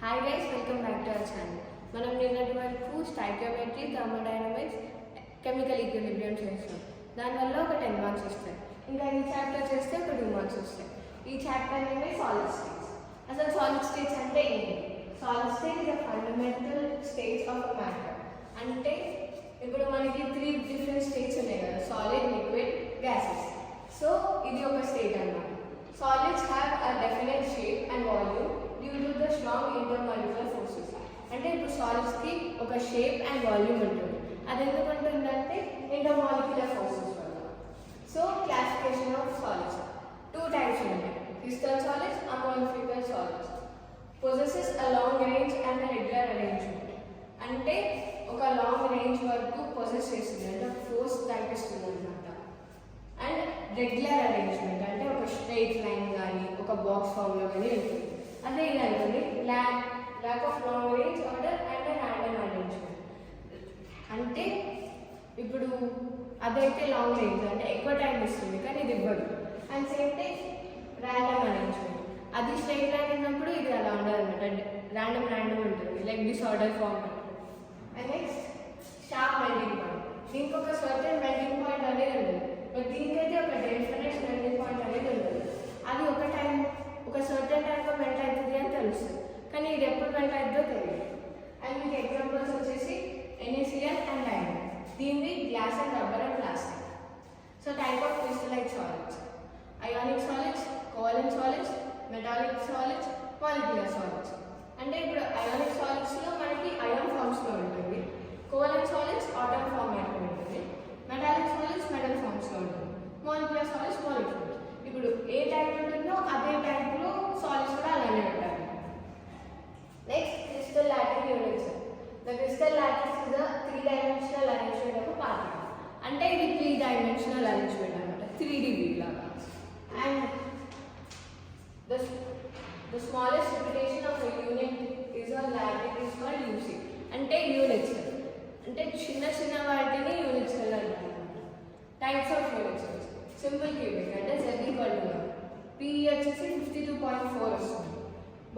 Hi guys, welcome back to our channel. మనం నిన్నటి వరకు స్టాయికియోమెట్రీ, థర్మోడైనమిక్స్, కెమికల్ ఈక్విలిబ్రియం చేస్తాం. దానివల్ల ఒక 10 మార్క్స్ వస్తాయి. ఇంకా ఈ చాప్టర్ చేస్తే ఒక 2 మార్క్స్ వస్తాయి. ఈ చాప్టర్ నేమే సాలిడ్ స్టేట్స్. అసలు సాలిడ్ స్టేట్స్ అంటే ఏంటి? Solid state is a fundamental states of a matter. అంటే ఇప్పుడు మనకి 3 డిఫరెంట్ స్టేట్స్ ఉన్నాయి కదా, సాలిడ్, లిక్విడ్, గ్యాసెస్. సో ఇది ఒక స్టేట్ అన్నమాట. Solids have a definite shape and volume due to the strong intermolecular forces. అంటే ఇప్పుడు సాలిడ్స్ కి ఒక షేప్ అండ్ వాల్యూమ్ ఉంటుంది. అది ఎందుకు ఉంటుందంటే ఇంటర్మాలిక్యులర్ ఫోర్సెస్ వల్ల. So classification of solids 2 types ఉన్నాయి. Crystal solids, amorphous solids. Possesses a long range and regular arrangement. అంటే ఒక లాంగ్ రేంజ్ వరకు పొజెస్ చేస్తుంది, అంటే ఫోర్స్ కనిపిస్తుంది అనమాట. అండ్ రెగ్యులర్ అరేంజ్మెంట్ అంటే ఒక స్ట్రైట్ లైన్ కానీ ఒక బాక్స్ ఫామ్లో కానీ ఉంటుంది. అదే ఇది అనుకోండి, lack of long range order and random arrangement. అంటే ఇప్పుడు అదైతే లాంగ్ రేంజ్ అంటే ఎక్కువ టైం ఇస్తుంది, కానీ ఇది ఇవ్వదు. And same time random arrangement, అది స్ట్రైట్ లైన్ ఉన్నప్పుడు ఇది అలా ఉండదు అనమాట, ర్యాండమ్ ఉంటుంది, like disorder form. And next sharp melting point. దీనికి ఒక సర్టెన్ మెల్టింగ్ పాయింట్ అనేది ఉంటుంది, దీనికైతే ఒక డెఫినెట్ మెల్టింగ్ పాయింట్ అనేది ఉంటుంది. అది ఒక సర్టెన్ టైంలో మెల్ట్ అవుతుంది అని తెలుస్తుంది, కానీ ఇది ఎప్పుడు మెల్ట్ అవుతుందో తెలియదు. అండ్ మీకు ఎగ్జాంపుల్స్ వచ్చేసి NaCl అండ్ డైమండ్. దీనిది glass and rubber and plastic. So type of crystallise solids: ionic solids, covalent solids, metallic solids, molecular solids. అంటే ఇప్పుడు అయానిక్ సాలిడ్స్లో మనకి అయాన్ ఫామ్స్లో ఉంటుంది, కోవలెంట్ సాలిడ్స్ ఆటమ్ ఫార్మాట్లో ఉంటుంది, మెటాలిక్ సాలిడ్స్ మెటల్ ఫామ్స్లో ఉంటుంది, మాలిక్యులర్ సాలిడ్స్ మాలిక్యూల్స్. ఇప్పుడు ఏ type ఉంటుందో అదే టైప్లో సాలిడ్స్ కూడా అలానే ఉంటాయి. Next crystal lattice units. The crystal lattice is the 3-dimensional arrangement of a particle. అంటే ఇది 3-dimensional arrangement అన్నమాట, 3D లాగా. And the smallest representation of a unit is a lattice is called UC. అంటే units అంటే చిన్న వాటిని units అంటారు. Types of units: simple cubic అంటే Z=1, P వచ్చేసి 52.4 వస్తుంది.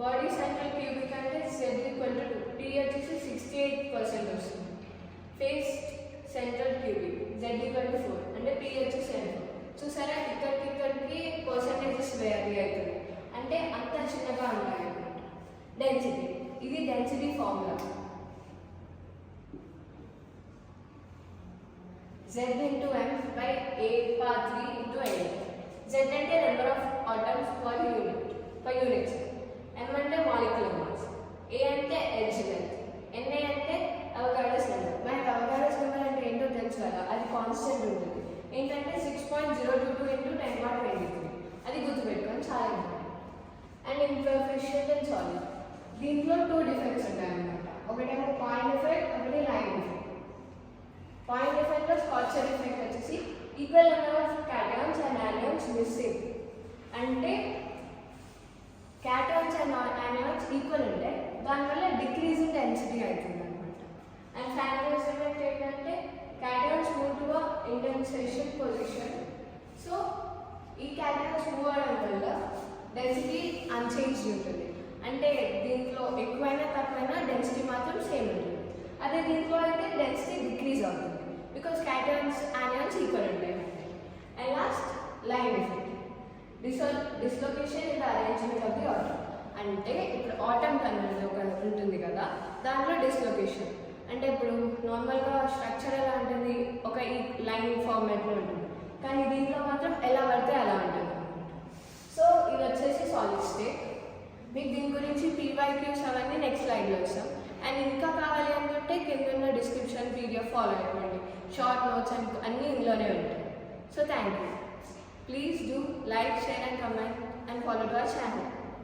బాడీ సెంట్రల్ క్యూబిక్ అంటే Z=2, P వచ్చేసి 68% వస్తుంది. ఫేస్ సెంట్రల్ క్యూబిక్ Z=4 అంటే P వచ్చేసి 7. చూసారా, ఇక్కడికి పర్సంటేజెస్ వేరీ అవుతుంది, అంటే అంత చిన్నగా ఉంటాయి. డెన్సిటీ, ఇది డెన్సిటీ ఫార్ములా Z×m/8/3 Z అంటే number of atoms per unit, M అంటే మాలిక్యులర్ మాస్, A అంటే ఎడ్జ్ లెంత్, Na అంటే అవగాడ్రోస్ నెంబర్. మనకి అవగాడ్రోస్ నెంబర్ అంటే ఏంటో తెలుసు కదా, అది కాన్స్టెంట్ ఉంటుంది. ఏంటంటే 6.022 × 10^23. అది గుర్తుపెట్టుకొని చాలా important. And imperfection and solid, దీంట్లో 2 డిఫెక్ట్స్ ఉంటాయన్నమాట. ఒకటేమో పాయింట్ ఎఫెక్ట్, ఒకటి లైన్ ఎఫెక్ట్. పాయింట్ ఎఫెక్ట్లో స్కాచర్ ఎఫెక్ట్ వచ్చేసి equal number of cations and anions missing. అంటే క్యాటయాన్స్ అండ్ యానియాన్స్ ఈక్వల్ ఉంటే దానివల్ల డిక్రీజింగ్ డెన్సిటీ అవుతుంది అనమాట. అండ్ ఫ్యానియస్ ఎఫెక్ట్ ఏంటంటే cations move to interstitial position. So ఈ క్యాటయాన్స్ మూవ్ అవడం వల్ల డెన్సిటీ అన్చేంజ్డ్ ఉంటుంది. అంటే దీంట్లో ఎక్కువైనా తక్కువైనా డెన్సిటీ మాత్రం సేమ్ ఉంటుంది. అదే దీంట్లో అయితే డెన్సిటీ డిక్రీజ్ అవుతుంది, బికాస్ క్యాటయాన్స్ యానియాన్స్ ఈక్వల్ ఉంటాయి. And last line effect, dislocation in the arrangement of the atom. అంటే ఇప్పుడు ఆటమ్ అనేది ఒక ఉంటుంది కదా, దాంట్లో డిస్లొకేషన్ అంటే ఇప్పుడు నార్మల్గా స్ట్రక్చర్ ఎలా ఉంటుంది, ఒక ఈ లైన్ ఫార్మాట్లో ఉంటుంది, కానీ దీంట్లో మాత్రం ఎలా పడితే అలా ఉంటుంది. సో ఇది వచ్చేసి సాలిడ్ స్టేట్. మీకు దీని గురించి PYQs అవన్నీ నెక్స్ట్ స్లైడ్లో వస్తాం. అండ్ ఇంకా కావాలి అనుకుంటే కింద ఉన్న డిస్క్రిప్షన్ PDF ఫాలో అయిపోండి, షార్ట్ నోట్స్ అన్నీ ఇందులోనే ఉంటాయి. So thank you. Please do like, share and comment and follow to our channel.